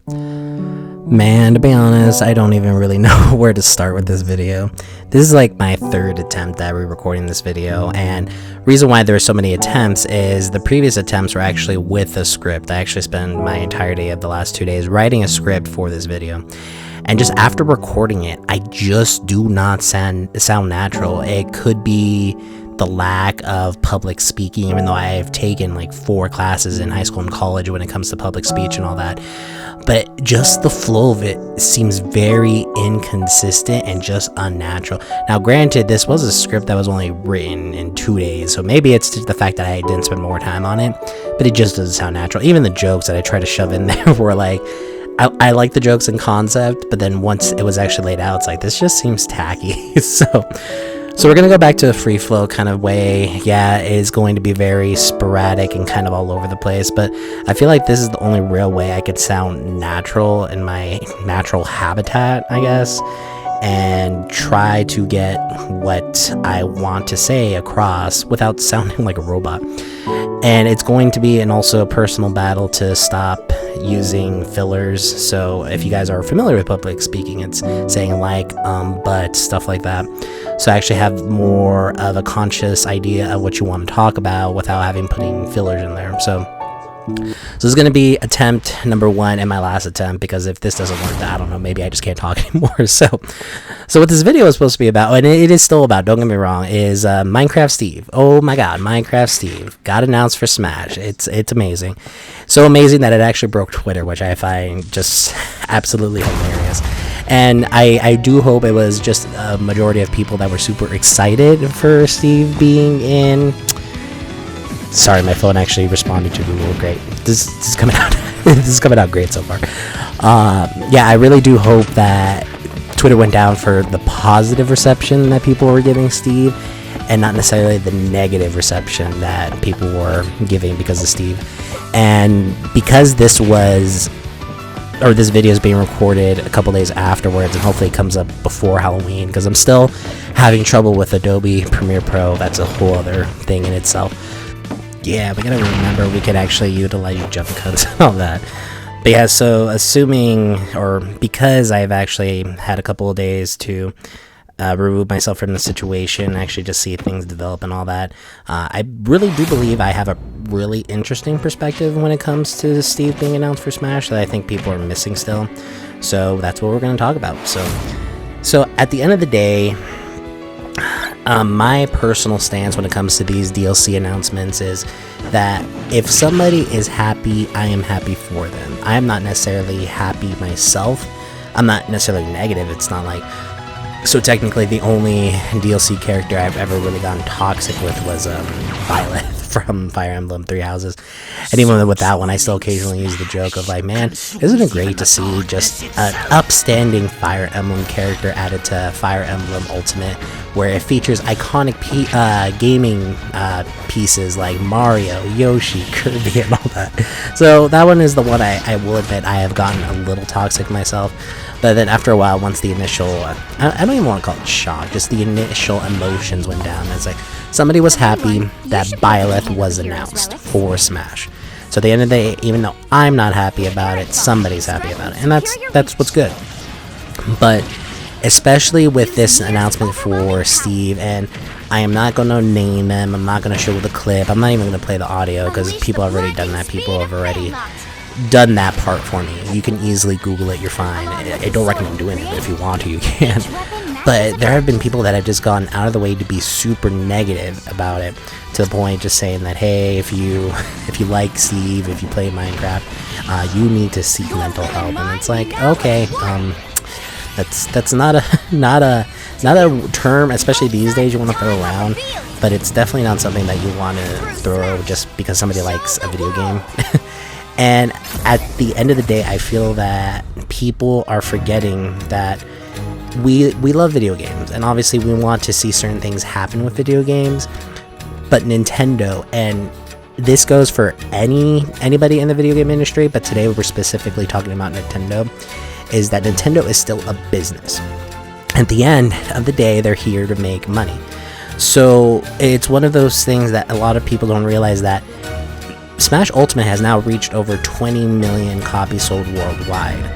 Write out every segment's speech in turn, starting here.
Man, to be honest, I don't even really know where to start with this video. This is like my third attempt at re-recording this video, and reason why there are so many attempts is the previous attempts were actually with a script. I actually spent my entire day of the last 2 days writing a script for this video. And just after recording it, I just do not sound natural. It could be the lack of public speaking, even though I have taken like 4 classes in high school and college when it comes to public speech and all that. But just the flow of it seems very inconsistent and just unnatural. Now, granted, this was a script that was only written in 2 days, so maybe it's just the fact that I didn't spend more time on it, but it just doesn't sound natural. Even the jokes that I try to shove in there were like, I like the jokes in concept, but then once it was actually laid out, it's like, this just seems tacky. So we're going to go back to a free flow kind of way. Yeah, it is going to be very sporadic and kind of all over the place, but I feel like this is the only real way I could sound natural in my natural habitat, I guess, and try to get what I want to say across without sounding like a robot. And it's going to be also a personal battle to stop using fillers. So if you guys are familiar with public speaking, it's saying like, but, stuff like that. So I actually have more of a conscious idea of what you want to talk about without putting fillers in there. So this is going to be attempt number 1 and my last attempt, because if this doesn't work, I don't know, maybe I just can't talk anymore. So what this video is supposed to be about, and it is still about, don't get me wrong, is Minecraft Steve. Oh my god, Minecraft Steve got announced for Smash. It's amazing. So amazing that it actually broke Twitter, which I find just absolutely hilarious. And I do hope it was just a majority of people that were super excited for Steve being in. Sorry, my phone actually responded to Google. Great. This is coming out. This is coming out great so far. Yeah, I really do hope that Twitter went down for the positive reception that people were giving Steve, and not necessarily the negative reception that people were giving because of Steve. And because this video is being recorded a couple days afterwards, and hopefully it comes up before Halloween, because I'm still having trouble with Adobe Premiere Pro. That's a whole other thing in itself. Yeah, we gotta remember we could actually utilize jump cuts and all that. But yeah, so because I've actually had a couple of days to remove myself from the situation, actually just see things develop and all that, I really do believe I have a really interesting perspective when it comes to Steve being announced for Smash that I think people are missing still. So that's what we're going to talk about. So at the end of the day, my personal stance when it comes to these DLC announcements is that if somebody is happy, I am happy for them. I am not necessarily happy myself. I'm not necessarily negative. It's not like... So technically the only DLC character I've ever really gotten toxic with was Violet from Fire Emblem 3 Houses. And even with that one, I still occasionally use the joke of like, man, isn't it great to see just an upstanding Fire Emblem character added to Fire Emblem Ultimate, where it features iconic gaming pieces like Mario, Yoshi, Kirby, and all that. So that one is the one I will admit I have gotten a little toxic myself. But then after a while, once the initial, I don't even want to call it shock, just the initial emotions went down. It's like, somebody was happy that Byleth was announced for Smash. So at the end of the day, even though I'm not happy about it, somebody's happy about it. And that's what's good. But especially with this announcement for Steve, and I am not going to name them, I'm not going to show the clip, I'm not even going to play the audio, because people have already done that, people have already done that part for me. You can easily Google it, you're fine. I don't recommend doing it, but if you want to, you can. But there have been people that have just gone out of the way to be super negative about it, to the point just saying that, hey, if you like Steve, if you play Minecraft, you need to seek mental help. And it's like, okay, that's not a term, especially these days, you want to throw around, but it's definitely not something that you want to throw just because somebody likes a video game. And at the end of the day, I feel that people are forgetting that we love video games, and obviously we want to see certain things happen with video games, but Nintendo, and this goes for anybody in the video game industry, but today we're specifically talking about Nintendo, is that Nintendo is still a business. At the end of the day, they're here to make money. So it's one of those things that a lot of people don't realize, that Smash Ultimate has now reached over 20 million copies sold worldwide.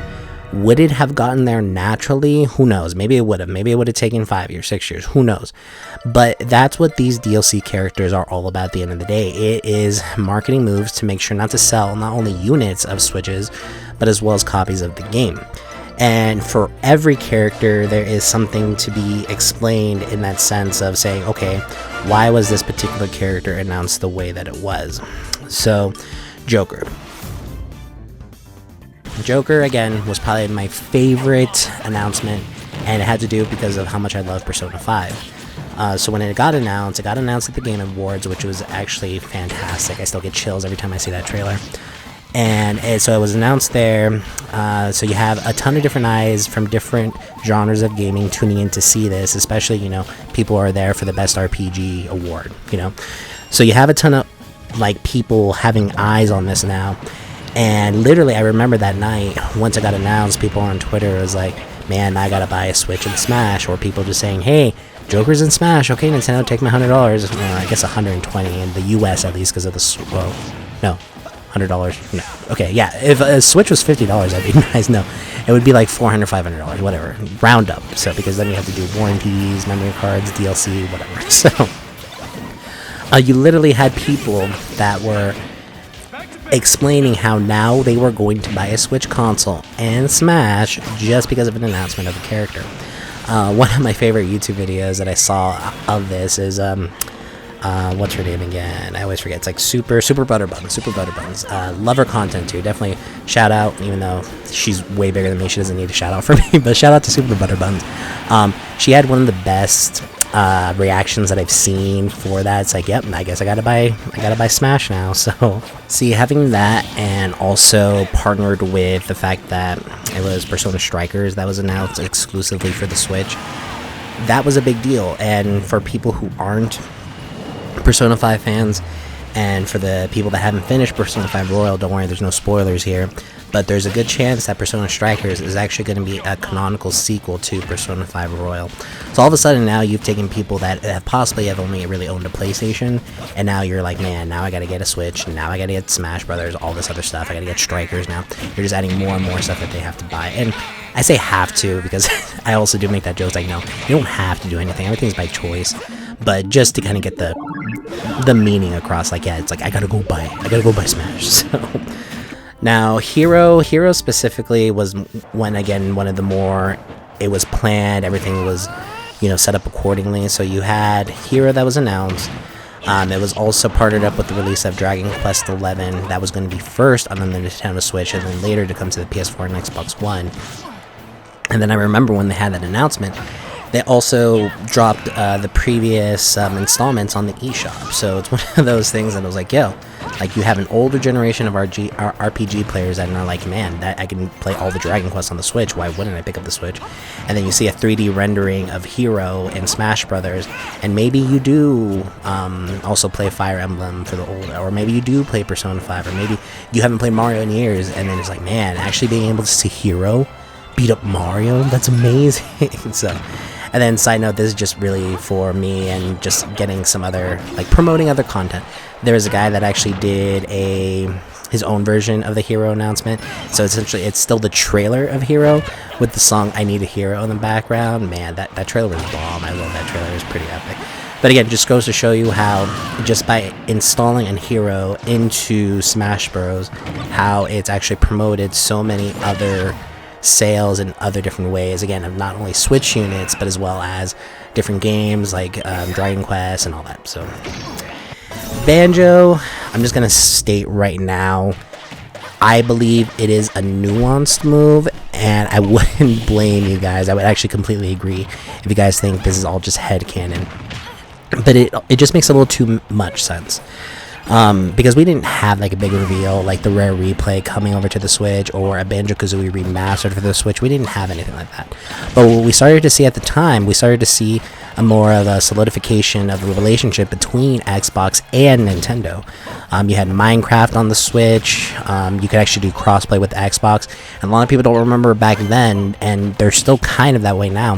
Would it have gotten there naturally? Who knows? Maybe it would have. Maybe it would have taken 5 years, 6 years. Who knows? But that's what these DLC characters are all about at the end of the day. It is marketing moves to make sure not to sell not only units of Switches, but as well as copies of the game. And for every character, there is something to be explained in that sense of saying, okay, why was this particular character announced the way that it was? So, Joker. Joker, again, was probably my favorite announcement, and it had to do because of how much I love Persona 5. So when it got announced at the Game Awards, which was actually fantastic. I still get chills every time I see that trailer. And so it was announced there. So you have a ton of different eyes from different genres of gaming tuning in to see this, especially, you know, people are there for the best RPG award, you know. So you have a ton of, like, people having eyes on this now. And literally, I remember that night, once it got announced, people on Twitter was like, man, I gotta buy a Switch and Smash. Or people just saying, hey, Joker's in Smash. Okay, Nintendo, take my $100. I guess $120 in the US at least because of the, well, no, $100. No. Okay, yeah, if a Switch was $50, I'd be nice. No, it would be like $400, $500, whatever. Round up. So, because then you have to do warranties, memory cards, DLC, whatever. So, you literally had people that were explaining how now they were going to buy a Switch console and Smash just because of an announcement of a character. One of my favorite YouTube videos that I saw of this is what's her name again? I always forget. It's like Super Butterbuns. Love her content too. Definitely shout out, even though she's way bigger than me, she doesn't need a shout out for me, but shout out to Super Butterbuns. She had one of the best reactions that I've seen for that. It's like, yep, I guess I gotta buy Smash now. So see, having that, and also partnered with the fact that it was Persona Strikers that was announced exclusively for the Switch, that was a big deal. And for people who aren't Persona 5 fans, and for the people that haven't finished Persona 5 Royal, don't worry, there's no spoilers here, but there's a good chance that Persona Strikers is actually going to be a canonical sequel to Persona 5 Royal. So all of a sudden now you've taken people that have only really owned a PlayStation, and now you're like, man, now I gotta get a Switch, now I gotta get Smash Brothers, all this other stuff, I gotta get Strikers now. You're just adding more and more stuff that they have to buy. And I say have to because I also do make that joke, like, no, you don't have to do anything, everything's by choice. But just to kind of get the meaning across, like, yeah, it's like, I gotta go buy Smash. So now Hero specifically was one of the more, it was planned, everything was, you know, set up accordingly. So you had Hero that was announced. It was also partnered up with the release of Dragon Quest XI that was going to be first on the Nintendo Switch, and then later to come to the PS4 and Xbox One. And then I remember when they had that announcement, they also dropped the previous installments on the eShop. So it's one of those things that I was like, yo, like, you have an older generation of RPG players that are like, man, that I can play all the Dragon Quest on the Switch. Why wouldn't I pick up the Switch? And then you see a 3D rendering of Hero and Smash Brothers, and maybe you do also play Fire Emblem for the old, or maybe you do play Persona 5, or maybe you haven't played Mario in years, and then it's like, man, actually being able to see Hero beat up Mario, that's amazing. So, and then side note, this is just really for me and just getting some other, like, promoting other content. There was a guy that actually did his own version of the Hero announcement. So essentially it's still the trailer of Hero with the song I Need a Hero in the background. Man, that trailer was bomb. I love that trailer. It was pretty epic. But again, just goes to show you how just by installing a Hero into Smash Bros, how it's actually promoted so many other sales in other different ways, again, of not only Switch units, but as well as different games like Dragon Quest and all that. So Banjo, I'm just gonna state right now, I believe it is a nuanced move, and I wouldn't blame you guys. I would actually completely agree if you guys think this is all just headcanon, but it just makes a little too much sense. Because we didn't have like a big reveal like the Rare Replay coming over to the Switch, or a Banjo-Kazooie remastered for the Switch. We didn't have anything like that. But what we started to see at the time, we started to see a more of a solidification of the relationship between Xbox and Nintendo. You had Minecraft on the Switch. You could actually do crossplay with Xbox, and a lot of people don't remember back then, and they're still kind of that way now.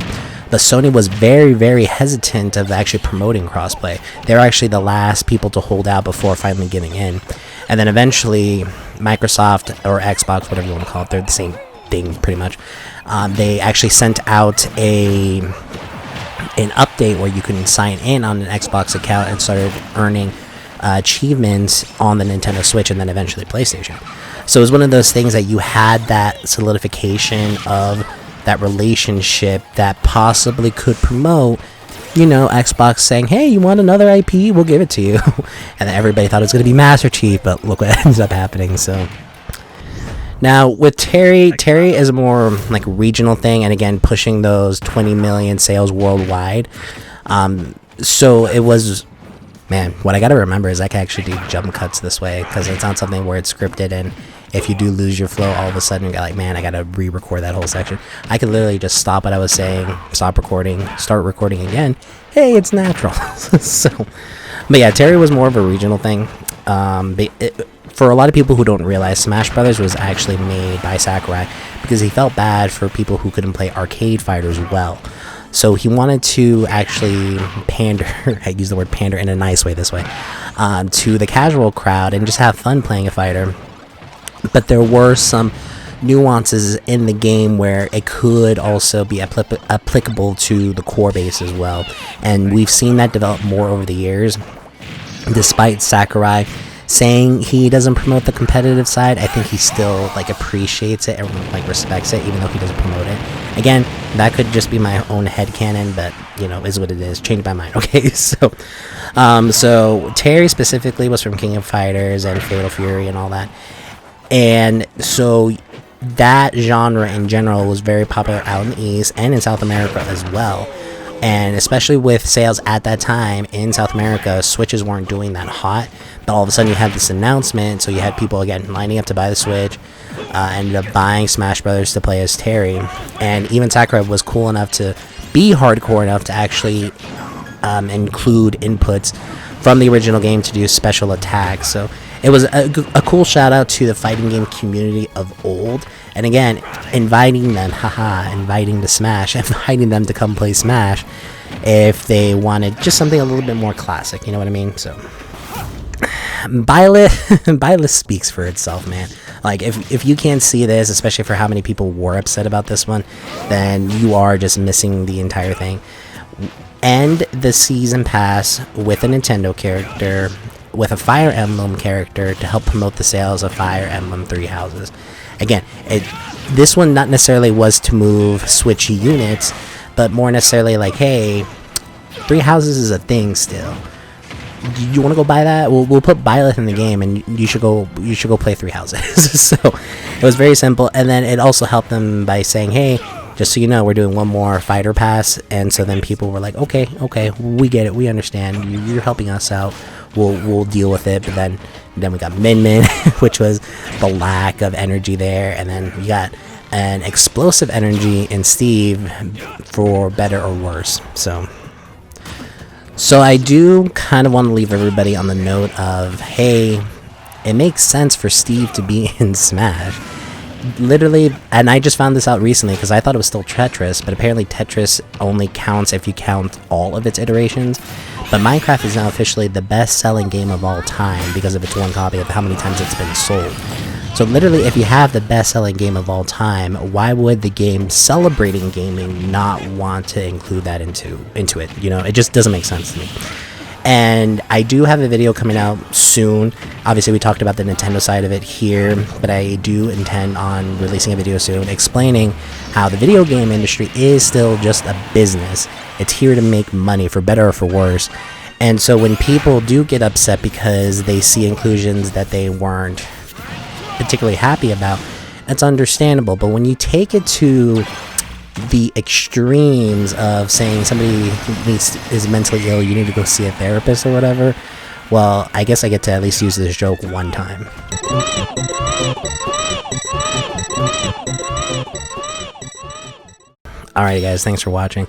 But Sony was very, very hesitant of actually promoting crossplay. They were actually the last people to hold out before finally giving in. And then eventually Microsoft or Xbox, whatever you want to call it, they're the same thing pretty much. They actually sent out an update where you can sign in on an Xbox account and started earning achievements on the Nintendo Switch and then eventually PlayStation. So it was one of those things that you had that solidification of that relationship that possibly could promote, you know, Xbox saying, hey, you want another IP? We'll give it to you. And then everybody thought it was going to be Master Chief, but look what ends up happening. So now with Terry is a more like regional thing, and again pushing those 20 million sales worldwide. So it was, man, what I gotta remember is I can actually do jump cuts this way, because it's not something where it's scripted, and if you do lose your flow all of a sudden you're like, man, I gotta re-record that whole section. I could literally just stop what I was saying, stop recording, start recording again. Hey, it's natural. So, but yeah, Terry was more of a regional thing. For a lot of people who don't realize, Smash Brothers was actually made by Sakurai because he felt bad for people who couldn't play arcade fighters well. So he wanted to actually pander, I use the word pander in a nice way this way, to the casual crowd and just have fun playing a fighter. But there were some nuances in the game where it could also be applicable to the core base as well. And we've seen that develop more over the years. Despite Sakurai saying he doesn't promote the competitive side, I think he still like appreciates it and like respects it, even though he doesn't promote it. Again, that could just be my own headcanon, but you know, is what it is. Changed my mind. Okay, so Terry specifically was from King of Fighters and Fatal Fury and all that, and so that genre in general was very popular out in the East and in South America as well. And especially with sales at that time in South America, Switches weren't doing that hot. But all of a sudden you had this announcement, so you had people again lining up to buy the Switch, ended up buying Smash Brothers to play as Terry. And even Sakurai was cool enough to be hardcore enough to actually include inputs from the original game to do special attacks. So it was a cool shout out to the fighting game community of old. And again, inviting them, inviting to Smash, inviting them to come play Smash if they wanted just something a little bit more classic, you know what I mean? So Byleth speaks for itself, man. Like, if you can't see this, especially for how many people were upset about this one, then you are just missing the entire thing. End the season pass with a Nintendo character, with a Fire Emblem character to help promote the sales of Fire Emblem Three Houses. Again, this one not necessarily was to move Switch units, but more necessarily like, hey, Three Houses is a thing still. You want to go buy that? We'll put Byleth in the game, and you should go play Three Houses. So it was very simple, and then it also helped them by saying, hey, just so you know, we're doing one more fighter pass. And so then people were like, okay, we get it, we understand, you're helping us out, we'll deal with it. But then we got Min, which was the lack of energy there, and then we got an explosive energy in Steve, for better or worse. So I do kind of want to leave everybody on the note of, hey, it makes sense for Steve to be in Smash. Literally, and I just found this out recently because I thought it was still Tetris, but apparently Tetris only counts if you count all of its iterations. But Minecraft is now officially the best-selling game of all time because of its one copy, of how many times it's been sold. So literally, if you have the best-selling game of all time, why would the game celebrating gaming not want to include that into it? You know, it just doesn't make sense to me. And I do have a video coming out soon. Obviously, we talked about the Nintendo side of it here, but I do intend on releasing a video soon explaining how the video game industry is still just a business. It's here to make money, for better or for worse. And so when people do get upset because they see inclusions that they weren't particularly happy about, that's understandable. But when you take it to the extremes of saying somebody is mentally ill, you need to go see a therapist or whatever, well, I guess I get to at least use this joke one time. Alright guys, thanks for watching.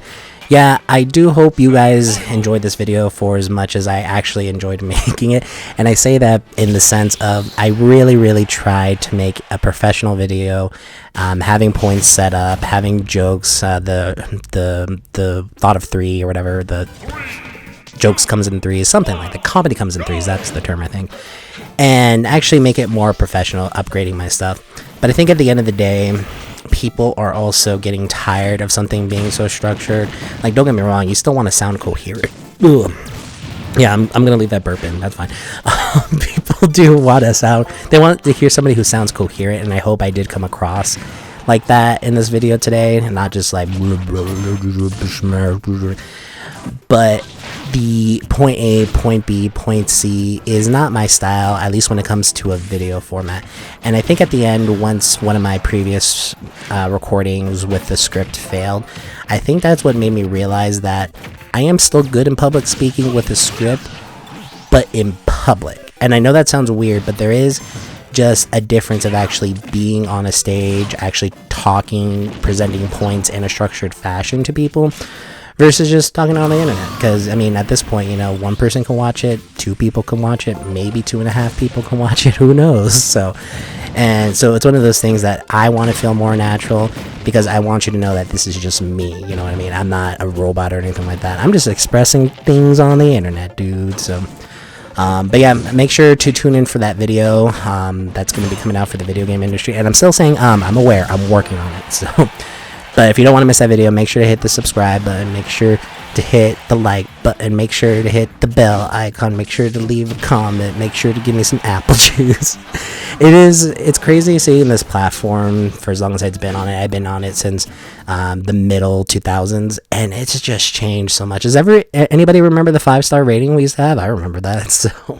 Yeah, I do hope you guys enjoyed this video for as much as I actually enjoyed making it. And I say that in the sense of I really tried to make a professional video, having points set up, having jokes, the thought of three or whatever, jokes comes in threes, something like that. Comedy comes in threes, that's the term, I think. And actually make it more professional, upgrading my stuff. But I think at the end of the day, people are also getting tired of something being so structured. Like, don't get me wrong, you still want to sound coherent. Ugh. Yeah, I'm gonna leave that burp in. That's fine. People do want to sound. They want to hear somebody who sounds coherent, and I hope I did come across like that in this video today, and not just like. But the point A, point B, point C is not my style, at least when it comes to a video format. And I think at the end, once one of my previous recordings with the script failed, I think that's what made me realize that I am still good in public speaking with a script, but in public. And I know that sounds weird, but there is just a difference of actually being on a stage, actually talking, presenting points in a structured fashion to people, versus just talking on the internet. Because, I mean, at this point, you know, one person can watch it, 2 people can watch it, maybe 2.5 people can watch it, who knows? So it's one of those things that I want to feel more natural, because I want you to know that this is just me, you know what I mean? I'm not a robot or anything like that. I'm just expressing things on the internet, dude. So, but yeah, make sure to tune in for that video. That's going to be coming out for the video game industry. And I'm still saying, I'm aware, I'm working on it, so... But if you don't want to miss that video, make sure to hit the subscribe button, make sure to hit the like button, make sure to hit the bell icon, make sure to leave a comment, make sure to give me some apple juice. It's crazy seeing this platform for as long as I've been on it. I've been on it since the middle 2000s, and it's just changed so much. Does anybody remember the 5-star rating we used to have? I remember that, so...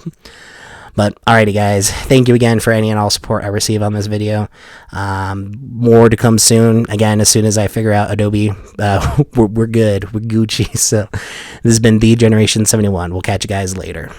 But, alrighty guys, thank you again for any and all support I receive on this video. More to come soon. Again, as soon as I figure out Adobe, we're good. We're Gucci. So, this has been The Generation 71. We'll catch you guys later.